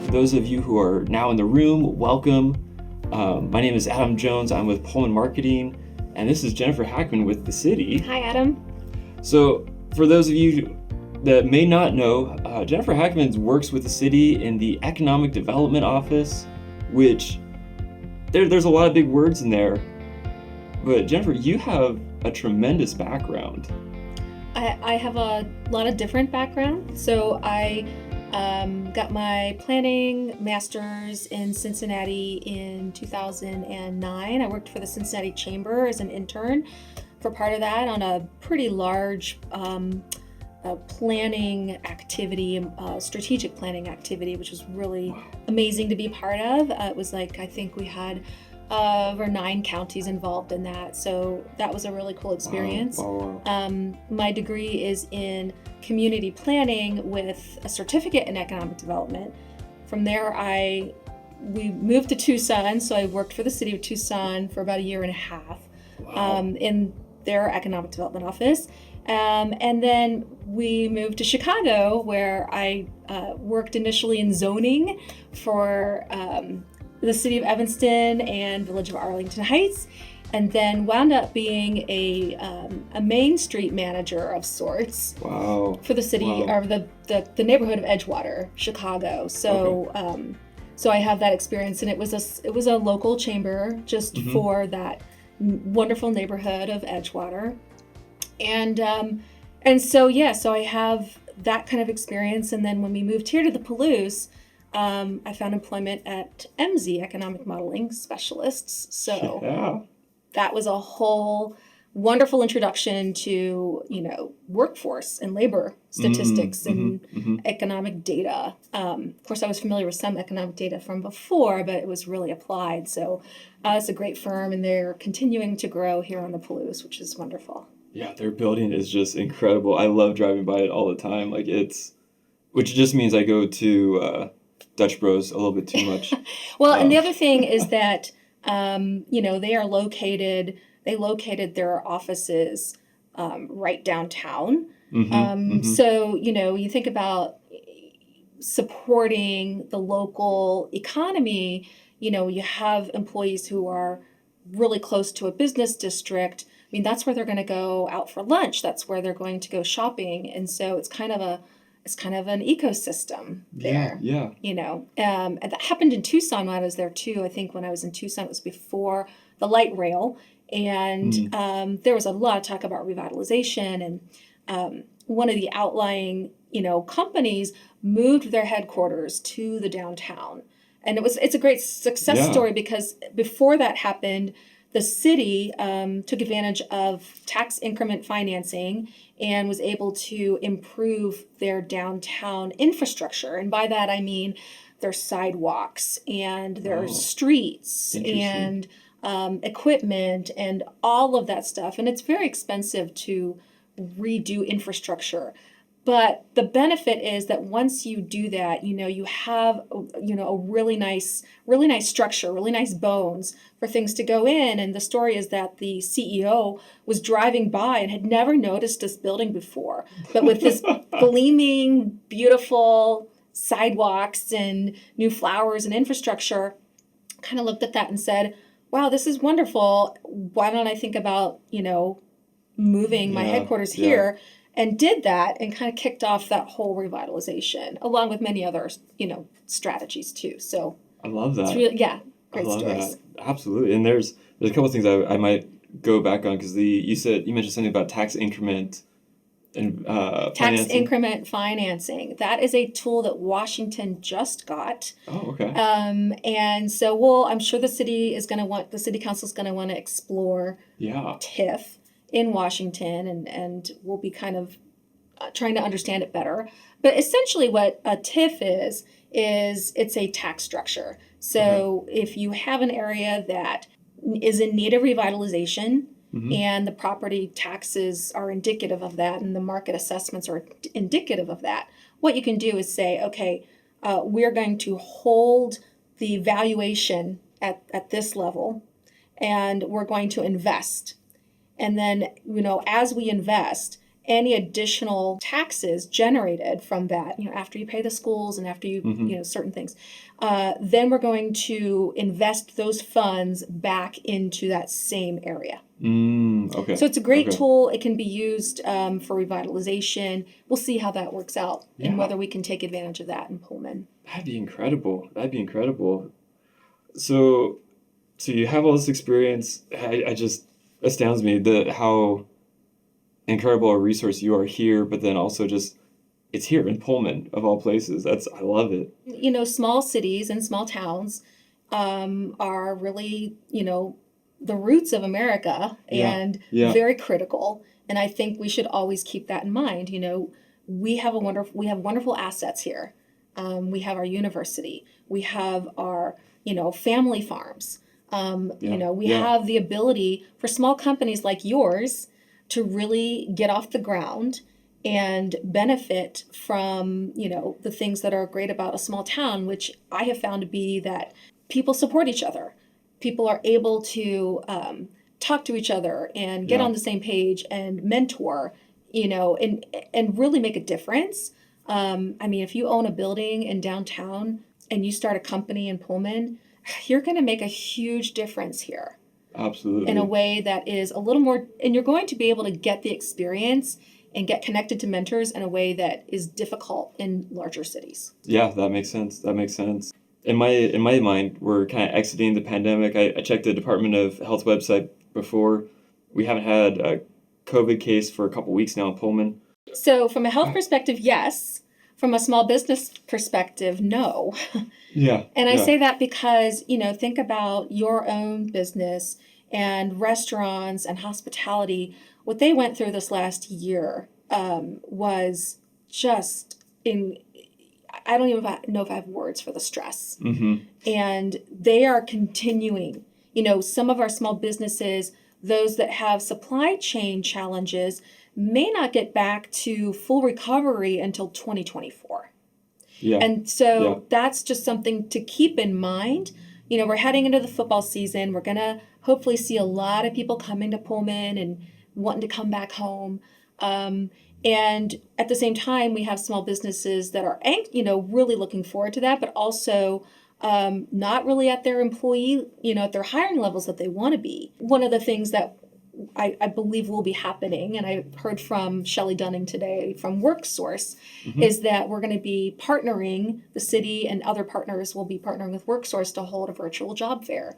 For those of you who are now in the room, welcome. My name is Adam Jones. I'm with Pullman Marketing, and this is Jennifer Hackman with the city. Hi, Adam. So, for those of you that may not know, Jennifer Hackman works with the city in the Economic Development Office, which there's a lot of big words in there. But Jennifer, you have a tremendous background. I have a lot of different background. So I got my planning master's in Cincinnati in 2009. I worked for the Cincinnati Chamber as an intern for part of that on a pretty large planning activity, strategic planning activity, which was really amazing to be part of. It was like, I think we had over 9 counties involved in that. So that was a really cool experience. Wow. My degree is in community planning with a certificate in economic development. From there, we moved to Tucson. So I worked for the City of Tucson for about a year and a half in their economic development office. And then we moved to Chicago, where I worked initially in zoning for the city of Evanston and village of Arlington Heights, and then wound up being a Main Street manager of sorts for the city or the neighborhood of Edgewater, Chicago. So so I have that experience, and it was a local chamber just for that wonderful neighborhood of Edgewater, and so so I have that kind of experience. And then when we moved here to the Palouse, I found employment at MZ, Economic Modeling Specialists. So that was a whole wonderful introduction to, workforce and labor statistics and economic data. Of course, I was familiar with some economic data from before, but it was really applied. So it's a great firm, and they're continuing to grow here on the Palouse, which is wonderful. Yeah, their building is just incredible. I love driving by it all the time. Which just means I go to Dutch Bros a little bit too much. Well, and the other thing is that, they located their offices right downtown. So, you think about supporting the local economy, you have employees who are really close to a business district. I mean, that's where they're going to go out for lunch. That's where they're going to go shopping. And so it's kind of an ecosystem there. Yeah. And that happened in Tucson when I was there too. I think when I was in Tucson, it was before the light rail. And there was a lot of talk about revitalization. And one of the outlying, companies moved their headquarters to the downtown. And it's a great success story, because before that happened, the city took advantage of tax increment financing and was able to improve their downtown infrastructure. And by that, I mean their sidewalks and their streets and equipment and all of that stuff. And it's very expensive to redo infrastructure. But the benefit is that once you do that, you have, a really nice structure, really nice bones for things to go in. And the story is that the CEO was driving by and had never noticed this building before. But with this gleaming, beautiful sidewalks and new flowers and infrastructure, kind of looked at that and said, wow, this is wonderful. Why don't I think about, moving my headquarters here? And did that and kind of kicked off that whole revitalization, along with many other, strategies too. So I love that. It's really, great I love stories. That. Absolutely. And there's a couple of things I might go back on, because you mentioned something about tax increment and tax increment financing. That is a tool that Washington just got. Oh, okay. And so I'm sure the city council is going to want to explore TIF in Washington, and we'll be kind of trying to understand it better. But essentially what a TIF is it's a tax structure. So if you have an area that is in need of revitalization, and the property taxes are indicative of that, and the market assessments are indicative of that, what you can do is say, okay, we're going to hold the valuation at this level, and we're going to invest. And then, as we invest, any additional taxes generated from that, after you pay the schools and after you, certain things, then we're going to invest those funds back into that same area. Okay. So it's a great tool. It can be used for revitalization. We'll see how that works out and whether we can take advantage of that in Pullman. That'd be incredible. So you have all this experience. I just astounds me how incredible a resource you are here, but then also just it's here in Pullman of all places. I love it. Small cities and small towns are really, the roots of America and very critical. And I think we should always keep that in mind. We have wonderful assets here. We have our university. We have our, family farms. We have the ability for small companies like yours to really get off the ground and benefit from, the things that are great about a small town, which I have found to be that people support each other. People are able to talk to each other and get on the same page and mentor, and really make a difference. If you own a building in downtown and you start a company in Pullman, you're going to make a huge difference here. Absolutely. In a way that is a little more, and you're going to be able to get the experience and get connected to mentors in a way that is difficult in larger cities. Yeah, that makes sense. In my mind, we're kind of exiting the pandemic. I checked the Department of Health website before. We haven't had a COVID case for a couple weeks now in Pullman. So from a health perspective, yes. From a small business perspective, no. Yeah. And I say that because, think about your own business and restaurants and hospitality. What they went through this last year was just I don't even know if I have words for the stress. And they are continuing. Some of our small businesses, those that have supply chain challenges, may not get back to full recovery until 2024. Yeah. And so that's just something to keep in mind. We're heading into the football season. We're going to hopefully see a lot of people coming to Pullman and wanting to come back home. And at the same time, we have small businesses that are, really looking forward to that, but also not really at their employee, at their hiring levels that they want to be. One of the things that I believe will be happening, and I heard from Shelley Dunning today from WorkSource, is that we're going to be partnering, the city and other partners will be partnering with WorkSource to hold a virtual job fair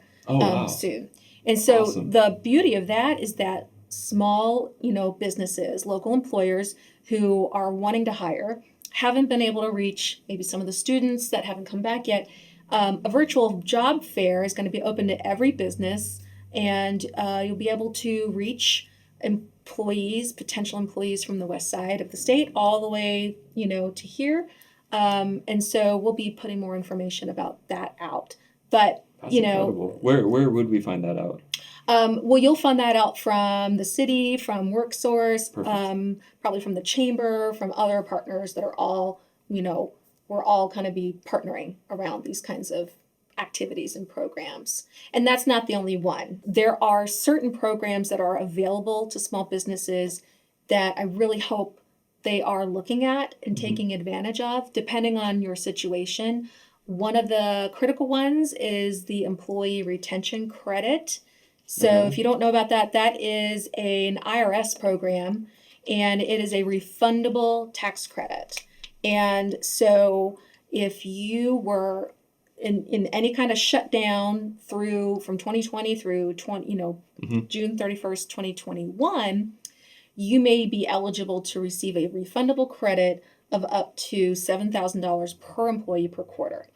soon. And so the beauty of that is that small, businesses, local employers who are wanting to hire, haven't been able to reach maybe some of the students that haven't come back yet. A virtual job fair is going to be open to every business, and you'll be able to reach potential employees from the west side of the state all the way, to here. And so we'll be putting more information about that out. But, That's incredible. Where would we find that out? Well, you'll find that out from the city, from WorkSource, probably from the chamber, from other partners that are all, we're all kind of be partnering around these kinds of activities and programs. And that's not the only one. There are certain programs that are available to small businesses that I really hope they are looking at and taking advantage of, depending on your situation. One of the critical ones is the employee retention credit. So if you don't know about that, that is an IRS program, and it is a refundable tax credit. And so if you were in any kind of shutdown from 2020 through June 31st, 2021, you may be eligible to receive a refundable credit of up to $7,000 per employee per quarter.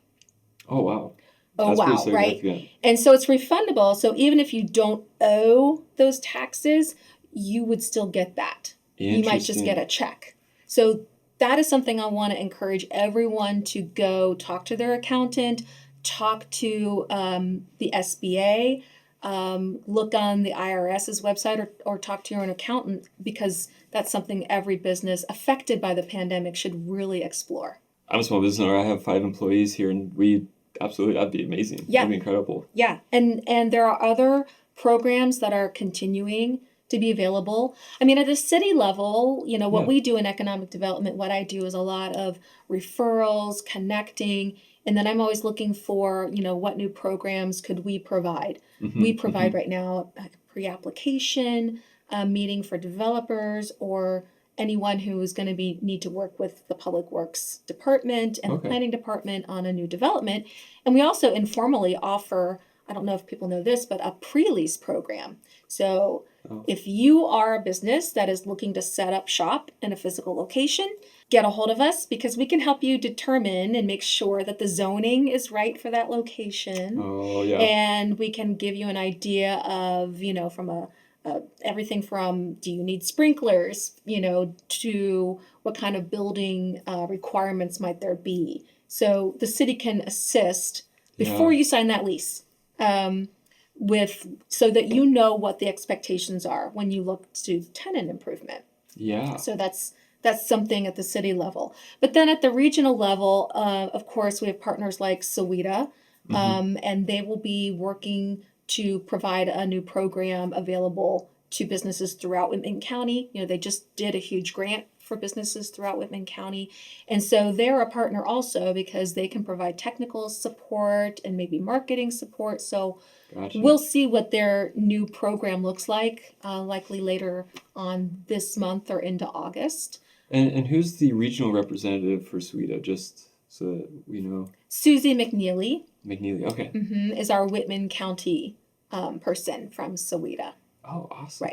Oh, wow. Oh, wow, right? And so it's refundable. So even if you don't owe those taxes, you would still get that. You might just get a check. So that is something I want to encourage everyone to go talk to their accountant, talk to the SBA, look on the IRS's website or talk to your own accountant, because that's something every business affected by the pandemic should really explore. I'm a small business owner. I have 5 employees here, and absolutely, that'd be amazing. Yeah. That'd be incredible. Yeah. And there are other programs that are continuing to be available. I mean, at a city level, what Yeah. we do in economic development, what I do is a lot of referrals, connecting, and then I'm always looking for, what new programs could we provide. We provide right now a pre-application meeting for developers or anyone who is going to need to work with the Public Works Department and the Okay. Planning Department on a new development. And we also informally offer, I don't know if people know this, but a pre-lease program. So Oh. if you are a business that is looking to set up shop in a physical location, get a hold of us because we can help you determine and make sure that the zoning is right for that location. Oh, yeah. And we can give you an idea of, from everything from do you need sprinklers, to what kind of building requirements might there be. So the city can assist before Yeah. you sign that lease. So that what the expectations are when you look to tenant improvement. Yeah. So that's something at the city level. But then at the regional level, of course, we have partners like Soweta, and they will be working to provide a new program available to businesses throughout Whitman County. They just did a huge grant for businesses throughout Whitman County. And so they're a partner also because they can provide technical support and maybe marketing support. So Gotcha. we'll see what their new program looks like, likely later on this month or into August. And who's the regional representative for Soweta? Just so that we know. Susie McNeely McNeely. Okay. is our Whitman County person from Soweta. Oh, awesome.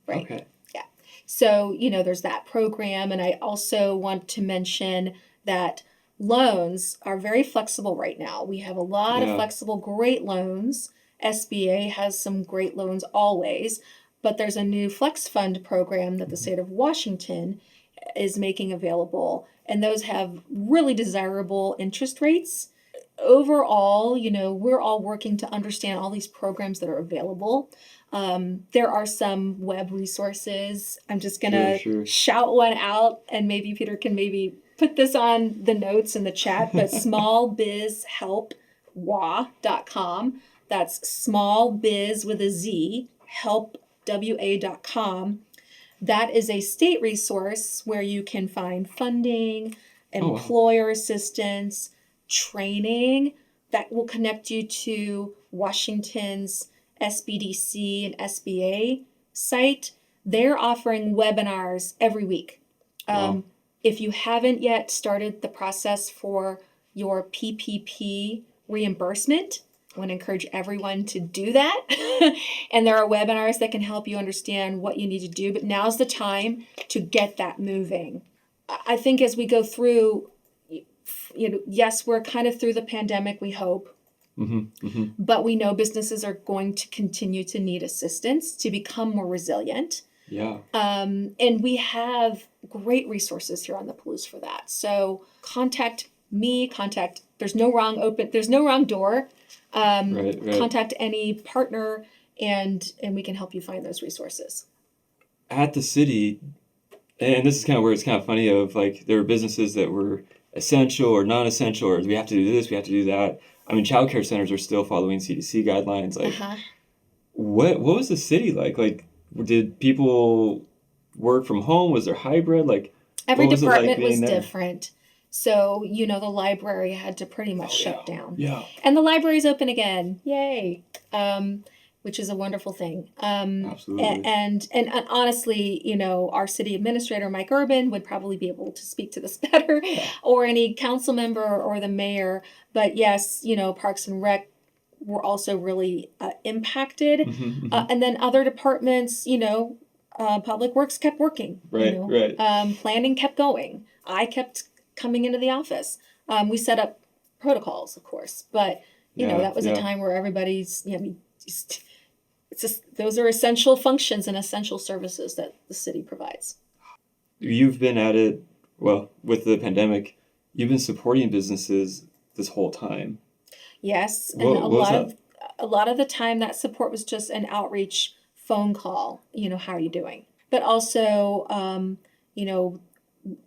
Right. Okay. Yeah. So, there's that program. And I also want to mention that loans are very flexible right now. We have a lot of flexible, great loans. SBA has some great loans always, but there's a new Flex Fund program that the state of Washington is making available, and those have really desirable interest rates. Overall, we're all working to understand all these programs that are available. There are some web resources. I'm just going to shout one out, and maybe Peter can maybe put this on the notes in the chat, but smallbizhelpwa.com. That's small biz with a Z, helpwa.com. That is a state resource where you can find funding, employer assistance, training that will connect you to Washington's SBDC and SBA site. They're offering webinars every week. If you haven't yet started the process for your PPP reimbursement, I want to encourage everyone to do that. And there are webinars that can help you understand what you need to do, but now's the time to get that moving. I think as we go through, yes, we're kind of through the pandemic, we hope, but we know businesses are going to continue to need assistance to become more resilient. Yeah. And we have great resources here on the Palouse for that. So contact me, there's no wrong door. Right. Contact any partner and we can help you find those resources. At the city, and this is kind of where it's kind of funny of like there were businesses that were essential or non-essential, or we have to do this, we have to do that. I mean, childcare centers are still following CDC guidelines. Like, what was the city like? Like, did people work from home? Was there hybrid? Like, every what was department it like was being there? different. So, the library had to pretty much shut down. Yeah. And the library's open again. Yay. Which is a wonderful thing. Absolutely. And honestly, our city administrator, Mike Urban, would probably be able to speak to this better, or any council member or the mayor. But yes, Parks and Rec were also really impacted. And then other departments, Public Works kept working. Right. Planning kept going. I kept coming into the office. We set up protocols, of course, but that was a time where everybody's, it's just, those are essential functions and essential services that the city provides. You've been at it, well, with the pandemic, you've been supporting businesses this whole time. Yes, and a lot of the time that support was just an outreach phone call, how are you doing? But also,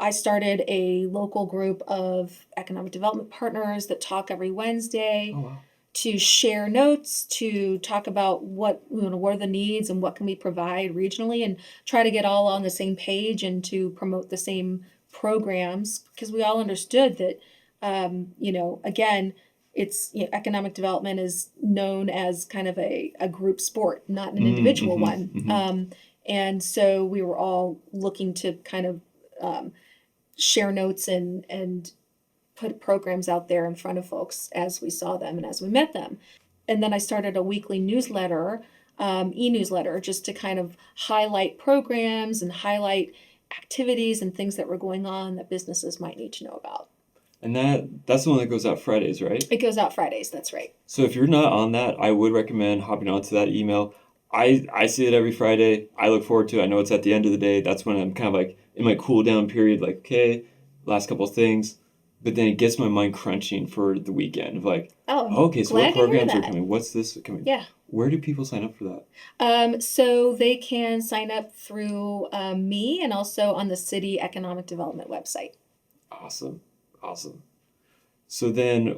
I started a local group of economic development partners that talk every Wednesday. Oh, wow. to share notes, to talk about what what are the needs and what can we provide regionally, and try to get all on the same page and to promote the same programs, because we all understood that again, it's economic development is known as kind of a group sport, not an individual one. And so we were all looking to kind of share notes and put programs out there in front of folks as we saw them and as we met them. And then I started a weekly newsletter, e-newsletter, just to kind of highlight programs and highlight activities and things that were going on that businesses might need to know about. And that's the one that goes out Fridays, right? It goes out Fridays, that's right. So if you're not on that, I would recommend hopping onto that email. I see it every Friday. I look forward to it. I know it's at the end of the day. That's when I'm kind of like in my cool down period, like, okay, last couple of things. But then it gets my mind crunching for the weekend of like, okay, so what programs are coming? What's this coming? Yeah. Where do people sign up for that? So they can sign up through me and also on the City Economic Development website. Awesome. So then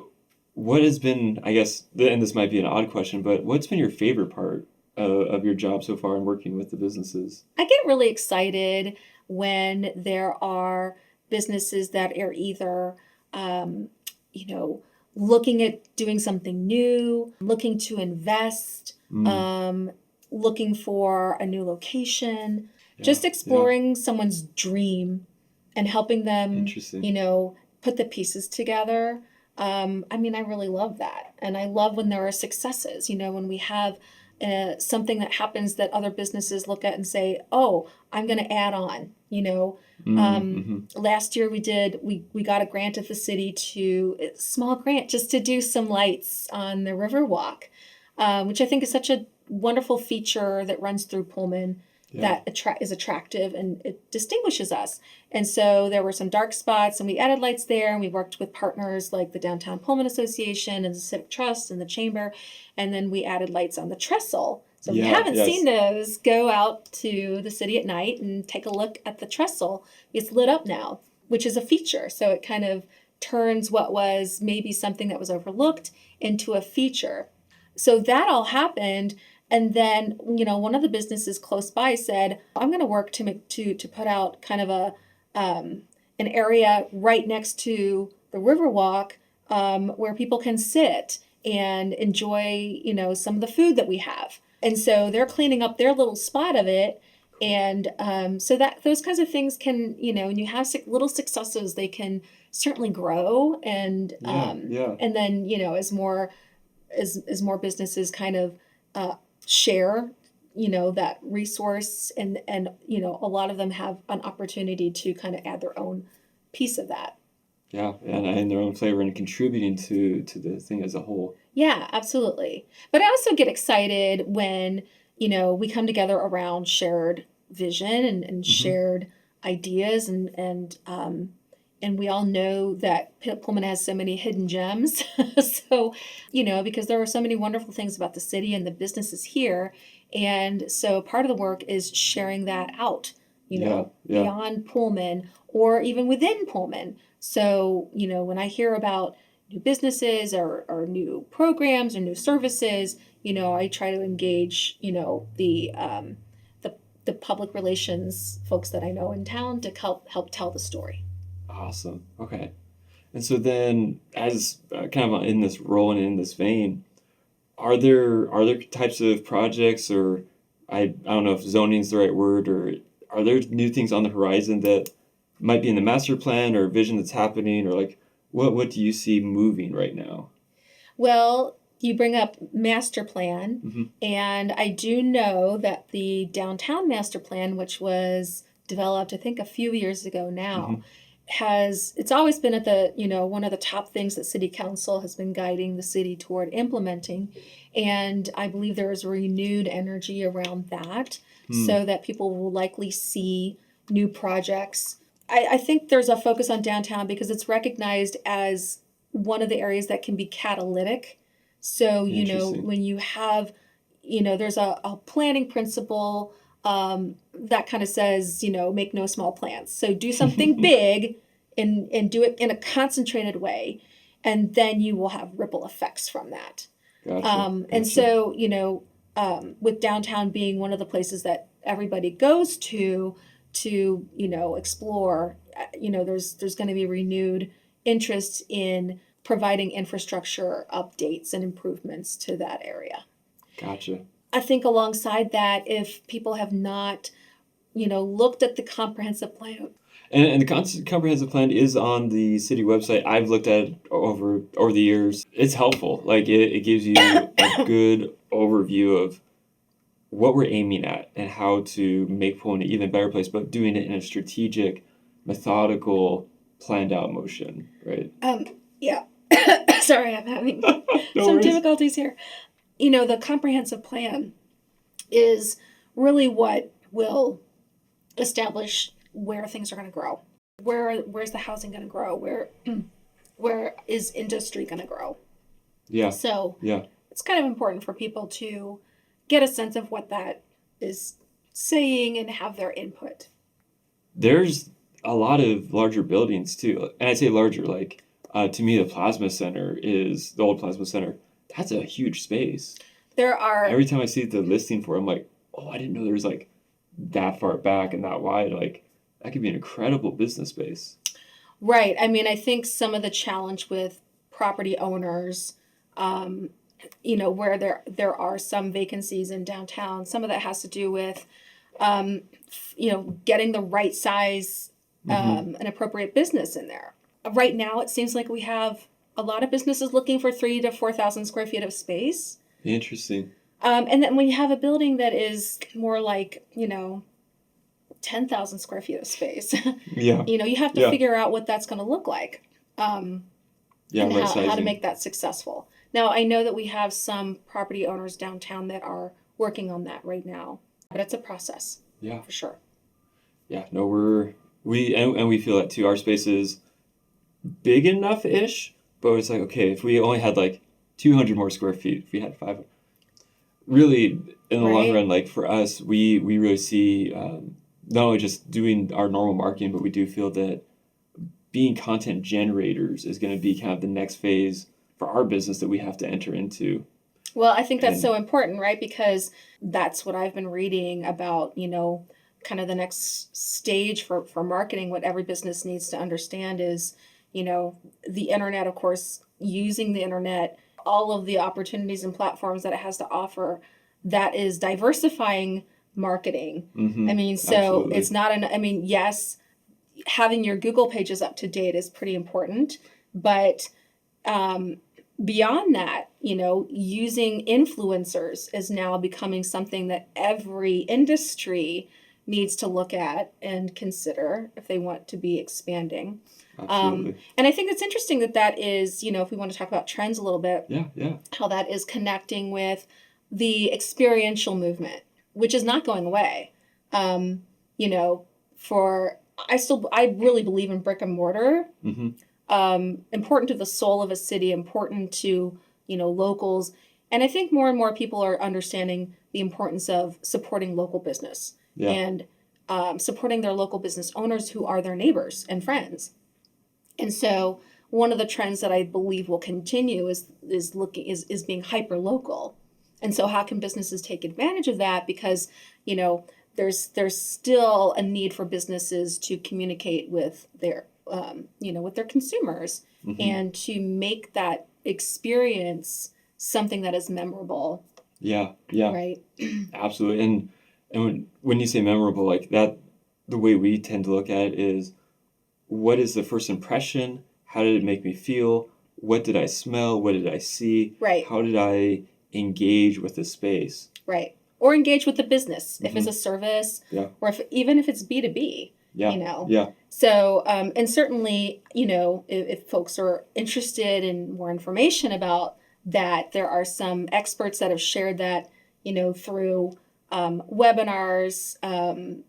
what has been, I guess, and this might be an odd question, but what's been your favorite part of your job so far in working with the businesses? I get really excited when there are businesses that are either, looking at doing something new, looking to invest, looking for a new location, just exploring someone's dream and helping them, put the pieces together. I really love that. And I love when there are successes, when we have something that happens that other businesses look at and say, oh, I'm going to add on, Last year we got a grant at the city a small grant just to do some lights on the Riverwalk, which I think is such a wonderful feature that runs through Pullman. That is attractive and it distinguishes us. And so there were some dark spots and we added lights there, and we worked with partners like the Downtown Pullman Association and the Civic Trust and the Chamber. And then we added lights on the trestle. So if you haven't seen those, go out to the city at night and take a look at the trestle. It's lit up now, which is a feature. So it kind of turns what was maybe something that was overlooked into a feature. So that all happened. And then, one of the businesses close by said, I'm going to work to put out kind of an area right next to the Riverwalk where people can sit and enjoy, some of the food that we have. And so they're cleaning up their little spot of it. And so that those kinds of things can, when you have little successes, they can certainly grow. And and then, as more businesses kind of share, that resource, and a lot of them have an opportunity to kind of add their own piece of that. Yeah, and their own flavor and contributing to the thing as a whole. Yeah, absolutely. But I also get excited when, we come together around shared vision and shared ideas, and we all know that Pullman has so many hidden gems. So, because there are so many wonderful things about the city and the businesses here. And so part of the work is sharing that out, beyond Pullman or even within Pullman. So, when I hear about new businesses or new programs or new services, I try to engage, the public relations folks that I know in town to help tell the story. Awesome. Okay. And so then, as kind of in this role and in this vein, are there types of projects, or I don't know if zoning is the right word, or are there new things on the horizon that might be in the master plan or vision that's happening, or like what do you see moving right now? Well, you bring up master plan, and I do know that the downtown master plan, which was developed, I think, a few years ago now, it's always been at the, one of the top things that City Council has been guiding the city toward implementing. And I believe there is renewed energy around that, so that people will likely see new projects. I think there's a focus on downtown because it's recognized as one of the areas that can be catalytic. So, when you have, there's a planning principle that kind of says, make no small plans. So do something big and do it in a concentrated way. And then you will have ripple effects from that. Gotcha. And so, with downtown being one of the places that everybody goes to, explore, there's going to be renewed interest in providing infrastructure updates and improvements to that area. Gotcha. I think alongside that, if people have not, looked at the comprehensive plan. And the comprehensive plan is on the city website. I've looked at it over the years. It's helpful. Like it gives you a good overview of what we're aiming at and how to make Pullman an even better place, but doing it in a strategic, methodical, planned out motion, right? Yeah. Sorry, I'm having No some worries. difficulties here. The comprehensive plan is really what will establish where things are going to grow. Where's the housing going to grow? Where is industry going to grow? Yeah. So Yeah. it's kind of important for people to get a sense of what that is saying and have their input. There's a lot of larger buildings too. And I say larger, like to me, the old Plasma Center. That's a huge space. There are. Every time I see the listing for it, I'm like, oh, I didn't know there was like that far back and that wide. Like that could be an incredible business space. Right. I mean, I think some of the challenge with property owners, where there are some vacancies in downtown, some of that has to do with, getting the right size, and appropriate business in there. Right now, it seems like we have a lot of businesses looking for 3,000 to 4,000 square feet of space. Interesting. And then when you have a building that is more like, 10,000 square feet of space, Yeah. you have to figure out what that's going to look like. And right how to make that successful. Now, I know that we have some property owners downtown that are working on that right now, but it's a process. Yeah. For sure. Yeah. No, we feel that too. Our space is big enough-ish, but it's like, okay, if we only had like 200 more square feet, if we had 500, really in the long run, like for us, we really see not only just doing our normal marketing, but we do feel that being content generators is going to be kind of the next phase for our business that we have to enter into. Well, I think that's so important, right? Because that's what I've been reading about, kind of the next stage for marketing. What every business needs to understand is, the internet, of course, using the internet, all of the opportunities and platforms that it has to offer, that is diversifying marketing. Mm-hmm. I mean, so absolutely. It's not yes, having your Google pages up to date is pretty important, but beyond that, using influencers is now becoming something that every industry needs to look at and consider if they want to be expanding. Absolutely. And I think it's interesting that is, if we want to talk about trends a little bit, how that is connecting with the experiential movement, which is not going away. I really believe in brick and mortar. Mm-hmm. Important to the soul of a city, important to, locals. And I think more and more people are understanding the importance of supporting local business and supporting their local business owners who are their neighbors and friends. And so one of the trends that I believe will continue is being hyper local. And so how can businesses take advantage of that? Because, there's still a need for businesses to communicate with their with their consumers, mm-hmm. and to make that experience something that is memorable. Yeah. Right. Absolutely. And when you say memorable, like that, the way we tend to look at it is, what is the first impression? How did it make me feel? What did I smell? What did I see? Right. How did I engage with the space? Right. Or engage with the business, Mm-hmm. if it's a service, or even if it's B2B. Yeah. So, and certainly, if folks are interested in more information about that, there are some experts that have shared that, through webinars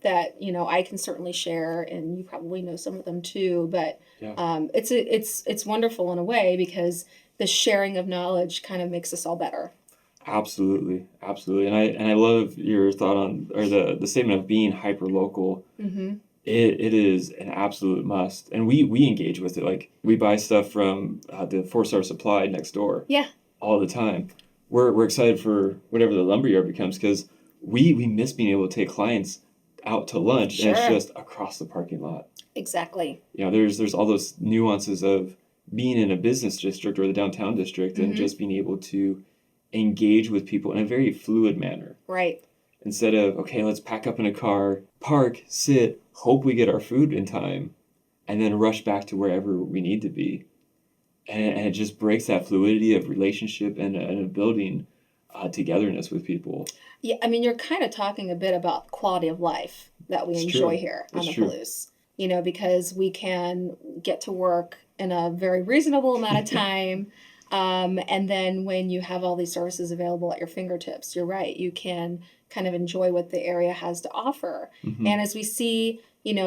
that, I can certainly share, and you probably know some of them too. But it's wonderful in a way, because the sharing of knowledge kind of makes us all better. Absolutely. And I love your thought on, or the statement of being hyper local. Mm-hmm. It is an absolute must, and we engage with it. Like we buy stuff from the 4-Star Supply next door. Yeah. All the time. we're excited for whatever the lumberyard becomes because we miss being able to take clients out to lunch and it's Sure. just across the parking lot. Exactly. There's all those nuances of being in a business district or the downtown district and just being able to engage with people in a very fluid manner. Right. Instead of, okay, let's pack up in a car, park, sit, hope we get our food in time, and then rush back to wherever we need to be. And it just breaks that fluidity of relationship and a building togetherness with people. Yeah, I mean, you're kind of talking a bit about quality of life that we It's enjoy true. here on It's the true. Palouse, because we can get to work in a very reasonable amount of time. And then when you have all these services available at your fingertips, you're right, you can kind of enjoy what the area has to offer. Hmm. And as we see,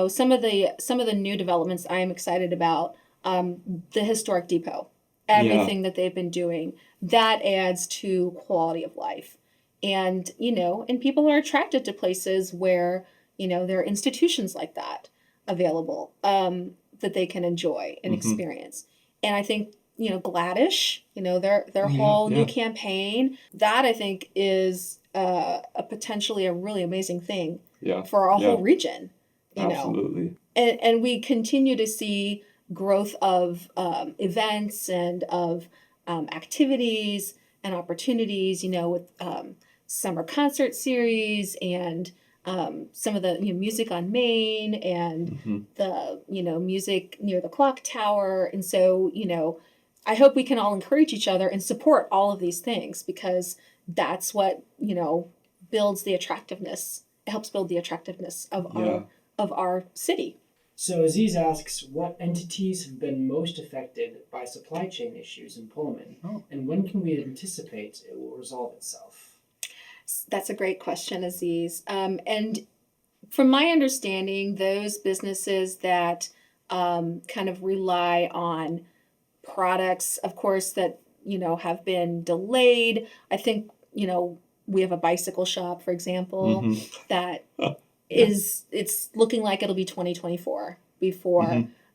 some of the new developments I am excited about, the historic depot, Yeah. everything that they've been doing, that adds to quality of life. And people are attracted to places where, there are institutions like that available, that they can enjoy and Hmm. experience. And I think, Gladish, their Oh, yeah, whole new yeah. campaign, that I think is a potentially a really amazing thing Yeah. for our Yeah. whole region, you know. Absolutely. And we continue to see growth of events and of activities and opportunities, with summer concert series and some of the music on Main and Hmm. the music near the clock tower. And so I hope we can all encourage each other and support all of these things because that's what builds the attractiveness. It helps build the attractiveness of Yeah. our city. So Aziz asks, what entities have been most affected by supply chain issues in Pullman, Oh. and when can we anticipate it will resolve itself? That's a great question, Aziz. And from my understanding, those businesses that kind of rely on products, of course, that have been delayed. I think we have a bicycle shop, for example, Hmm. that Yeah. it's looking like it'll be 2024 before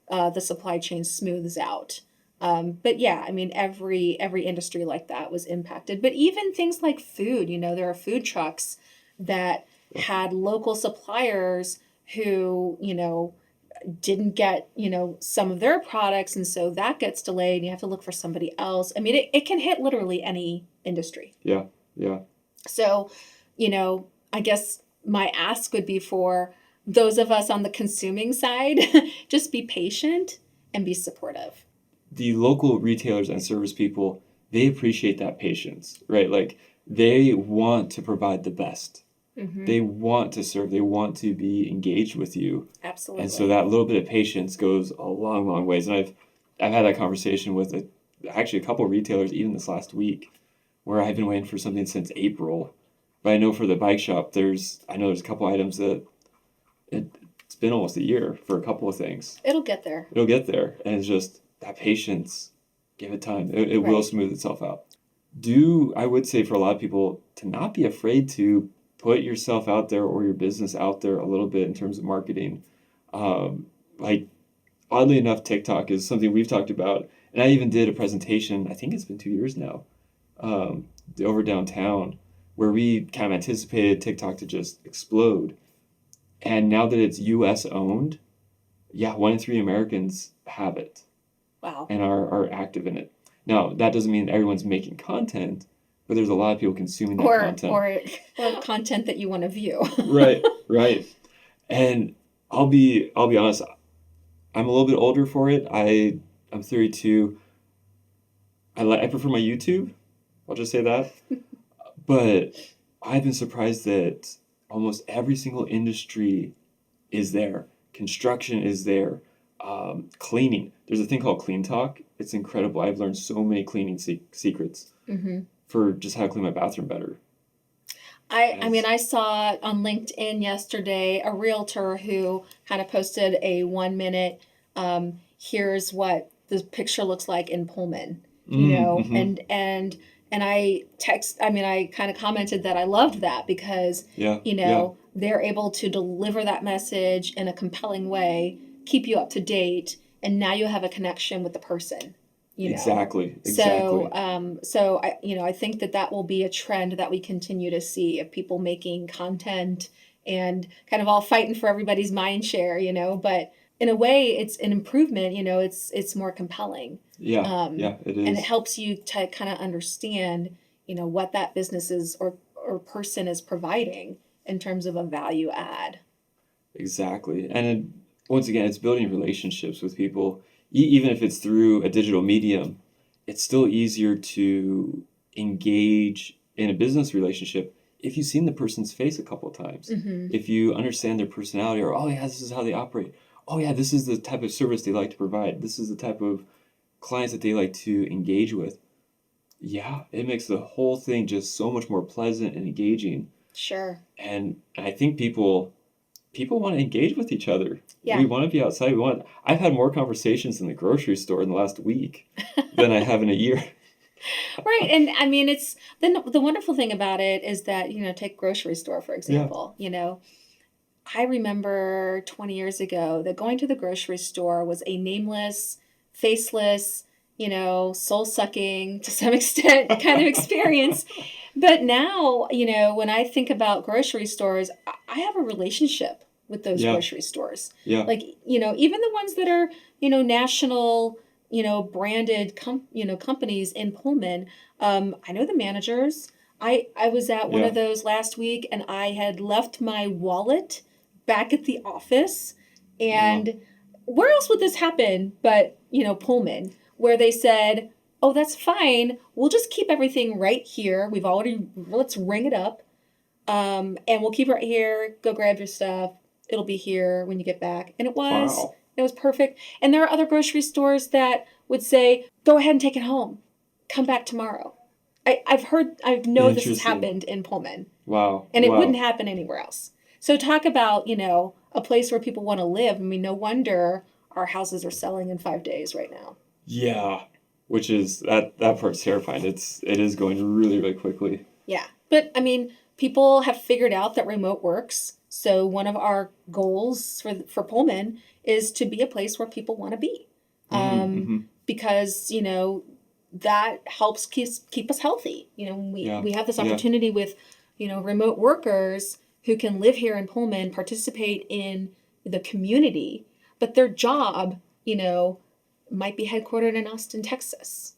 Hmm. the supply chain smooths out. But yeah, I mean, every industry like that was impacted. But even things like food, there are food trucks that had local suppliers who, didn't get, some of their products. And so that gets delayed and you have to look for somebody else. I mean, it can hit literally any industry. Yeah. Yeah. So, I guess my ask would be for those of us on the consuming side, just be patient and be supportive. The local retailers and service people, they appreciate that patience, right? Like they want to provide the best. Mm-hmm. They want to serve, they want to be engaged with you. Absolutely. And so that little bit of patience goes a long, long ways. And I've had that conversation with actually a couple of retailers even this last week where I've been waiting for something since April. But I know for the bike shop, there's a couple items that it's been almost a year for a couple of things. It'll get there. It'll get there. And it's just that patience, give it time. It will Right. smooth itself out. I would say for a lot of people to not be afraid to put yourself out there or your business out there a little bit in terms of marketing. Like oddly enough, TikTok is something we've talked about. And I even did a presentation, I think it's been 2 years now, over downtown, where we kind of anticipated TikTok to just explode. And now that it's US owned, yeah, 1 in 3 Americans have it Wow. and are active in it. Now, that doesn't mean everyone's making content, but there's a lot of people consuming that content. Or content that you want to view. Right, right. And I'll be honest, I'm a little bit older for it. I'm 32. I prefer my YouTube. I'll just say that. But I've been surprised that almost every single industry is there. Construction is there. Cleaning. There's a thing called Clean Talk. It's incredible. I've learned so many cleaning secrets Mm-hmm. for just how to clean my bathroom better. I mean, I saw on LinkedIn yesterday a realtor who kind of posted a 1 minute, here's what the picture looks like in Pullman, Mhm. and I kind of commented that I loved that because, Yeah, yeah. they're able to deliver that message in a compelling way, keep you up to date, and now you have a connection with the person. you know. Exactly. So I think that will be a trend that we continue to see of people making content and kind of all fighting for everybody's mind share, but in a way it's an improvement, it's more compelling. Yeah, yeah, it And it is. helps you to kind of understand, what that business is or person is providing in terms of a value add. Exactly. And once again, it's building relationships with people. Even if it's through a digital medium, it's still easier to engage in a business relationship if you've seen the person's face a couple of times. Mm-hmm. If you understand their personality, or, oh, yeah, this is how they operate. Oh, yeah, this is the type of service they like to provide. This is the type of clients that they like to engage with. Yeah, it makes the whole thing just so much more pleasant and engaging. Sure. And I think people want to engage with each other. Yeah. We want to be outside. I've had more conversations in the grocery store in the last week than I have in a year. Right. And I mean, it's the wonderful thing about it is that, take grocery store, for example, I remember 20 years ago that going to the grocery store was a nameless, faceless, soul sucking to some extent kind of experience. But now, when I think about grocery stores, I have a relationship with those Yeah. grocery stores. Yeah. Like, even the ones that are, national, branded, companies in Pullman. I know the managers. I was at one Yeah. of those last week and I had left my wallet back at the office. And where else would this happen but, Pullman, where they said, oh, that's fine. We'll just keep everything right here. Let's ring it up. And we'll keep it right here. Go grab your stuff. It'll be here when you get back. And it was. Wow. It was perfect. And there are other grocery stores that would say, go ahead and take it home. Come back tomorrow. I know this has Interesting. happened in Pullman. Wow. And it Wow. wouldn't happen anywhere else. So talk about, a place where people want to live. I mean, no wonder our houses are selling in 5 days right now. Yeah. Which is that part's terrifying. It is going really, really quickly. Yeah. But I mean, people have figured out that remote works. So one of our goals for Pullman is to be a place where people want to be. Mm-hmm. Because, that helps keep us healthy. We have this Yeah. opportunity with, remote workers who can live here in Pullman, participate in the community, but their job, might be headquartered in Austin, Texas.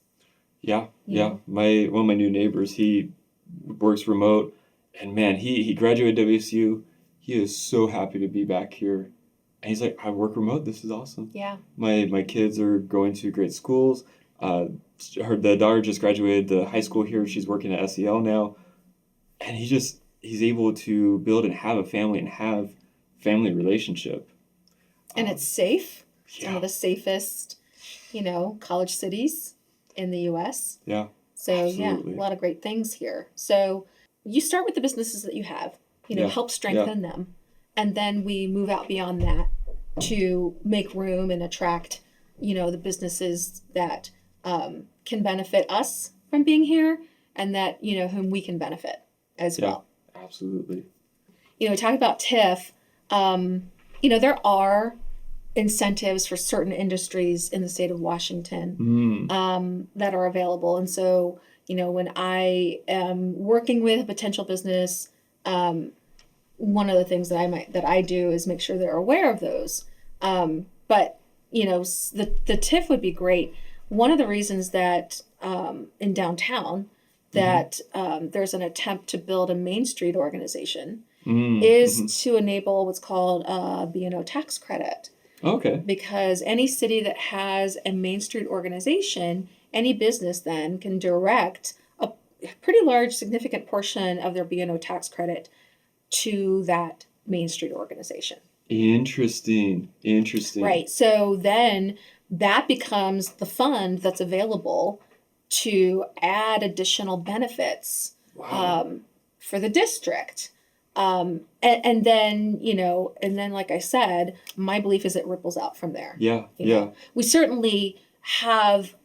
Yeah. Yeah. Yeah. One of my new neighbors, he works remote, and man, he graduated WSU. He is so happy to be back here. And he's like, I work remote. This is awesome. Yeah. My kids are going to great schools. The daughter just graduated the high school here. She's working at SEL now. And he's able to build and have a family and have family relationship. And it's safe. It's one Yeah. of the safest, college cities in the U.S. Yeah. So Absolutely. yeah, a lot of great things here. So you start with the businesses that you have, Yeah. help strengthen them. And then we move out beyond that to make room and attract, the businesses that can benefit us from being here and that, whom we can benefit as Yeah. well. Absolutely. Talk about TIF, there are incentives for certain industries in the state of Washington that are available. And so, when I am working with a potential business, one of the things that I do is make sure they're aware of those. But the TIF would be great. One of the reasons that in downtown that there's an attempt to build a Main Street organization is to enable what's called a B&O tax credit. Okay. Because any city that has a Main Street organization, any business then can direct a pretty large, significant portion of their B&O tax credit to that Main Street organization. Interesting. Right. So then that becomes the fund that's available to add additional benefits Wow. for the district. And then, like I said, my belief is it ripples out from there. Yeah. You know, we certainly have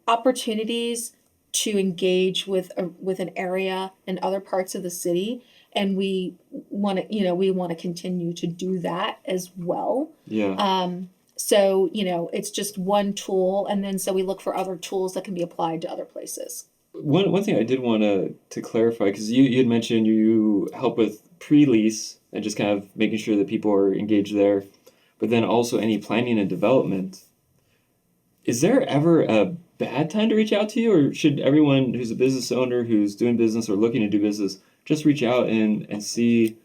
opportunities to engage with an area and other parts of the city, and we want to continue to do that as well. Yeah. So, it's just one tool. And then so we look for other tools that can be applied to other places. One thing I did want to clarify, because you had mentioned you help with pre-lease and just kind of making sure that people are engaged there, but then also any planning and development. Is there ever a bad time to reach out to you, or should everyone who's a business owner who's doing business or looking to do business just reach out and see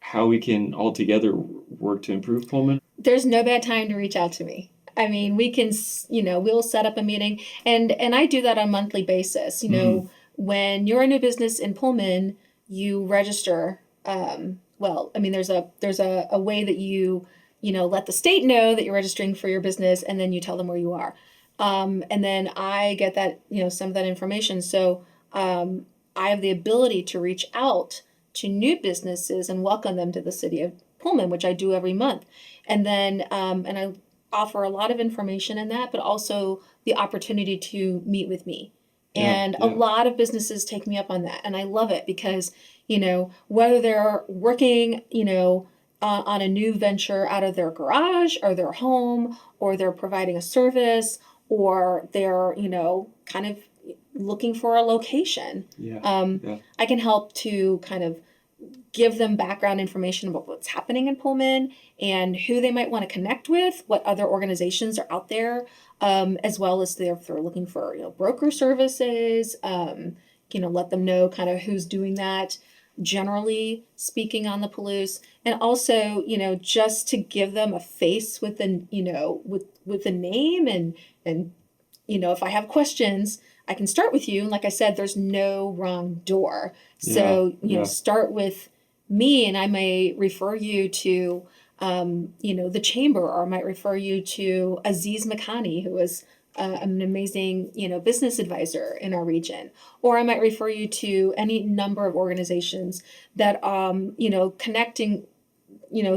how we can all together work to improve Pullman? There's no bad time to reach out to me. I mean, we can, we'll set up a meeting, and I do that on a monthly basis. When you're a new business in Pullman, you register. Well, I mean, there's a way that you let the state know that you're registering for your business, and then you tell them where you are. And then I get that, some of that information. So I have the ability to reach out to new businesses and welcome them to the City of Pullman, which I do every month. And then, and I offer a lot of information in that, but also the opportunity to meet with me. And a lot of businesses take me up on that. And I love it because, whether they're working, on a new venture out of their garage or their home, or they're providing a service, or they're, kind of looking for a location. I can help to kind of give them background information about what's happening in Pullman and who they might want to connect with, what other organizations are out there, as well as if they're looking for broker services, let them know kind of who's doing that, generally speaking, on the Palouse, and also just to give them a face with the with the name, and if I have questions, I can start with you. And like I said, there's no wrong door. So, start with me, and I may refer you to, the chamber, or I might refer you to Aziz Makani, who is an amazing, business advisor in our region. Or I might refer you to any number of organizations that, connecting,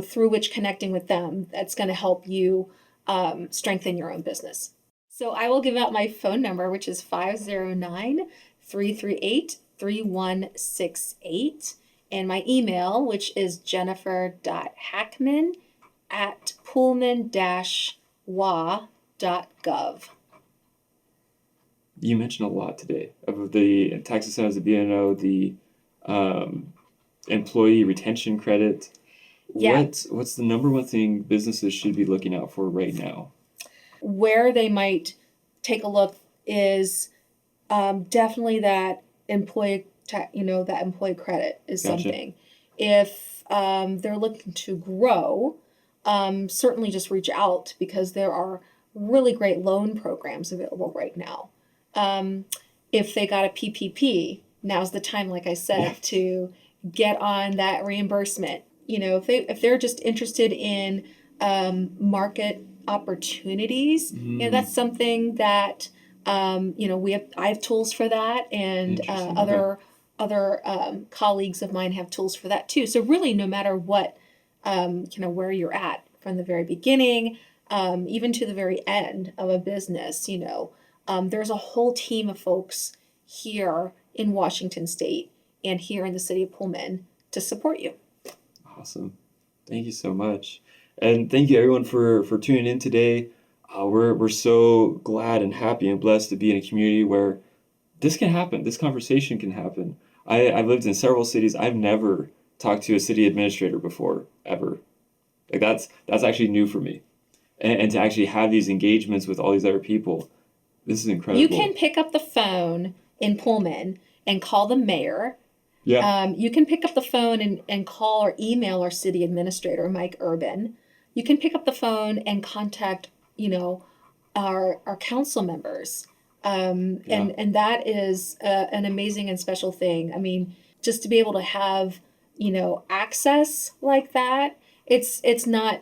through which connecting with them, that's going to help you strengthen your own business. So I will give out my phone number, which is 509-338-3168, and my email, which is jennifer.hackman@pullman-wa.gov. You mentioned a lot today of the tax incentives, the B&O, the employee retention credit. Yeah. What's the number one thing businesses should be looking out for right now? Where they might take a look is definitely that employee credit is Gotcha. something. If they're looking to grow, certainly just reach out, because there are really great loan programs available right now. If they got a PPP, now's the time, like I said, to get on that reimbursement. If they're just interested in market opportunities, that's something that I have tools for that, and other colleagues of mine have tools for that too. So really, no matter what, where you're at from the very beginning, even to the very end of a business, there's a whole team of folks here in Washington State and here in the City of Pullman to support you. Awesome. Thank you so much. And thank you everyone for tuning in today. We're so glad and happy and blessed to be in a community where this can happen. This conversation can happen. I've lived in several cities. I've never talked to a city administrator before, ever. Like that's actually new for me. And to actually have these engagements with all these other people, this is incredible. You can pick up the phone in Pullman and call the mayor. Yeah. You can pick up the phone and call or email our city administrator, Mike Urban. You can pick up the phone and contact, our council members. And that is an amazing and special thing. I mean, just to be able to have, access like that, it's not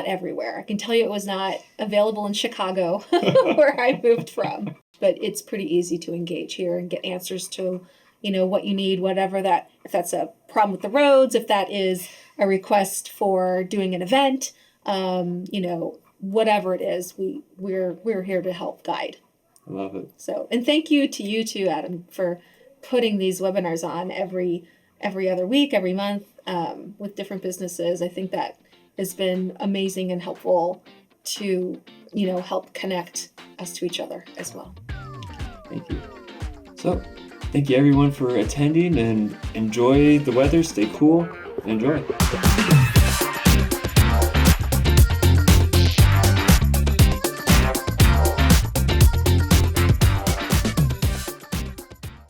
everywhere. I can tell you it was not available in Chicago, where I moved from. But it's pretty easy to engage here and get answers to, what you need, whatever that, if that's a problem with the roads, if that is a request for doing an event, whatever it is, we're here to help guide. I love it. So, and thank you to you too, Adam, for putting these webinars on every other week, every month, with different businesses. I think that has been amazing and helpful to, help connect us to each other as well. Thank you. So, thank you everyone for attending, and enjoy the weather, stay cool, and enjoy.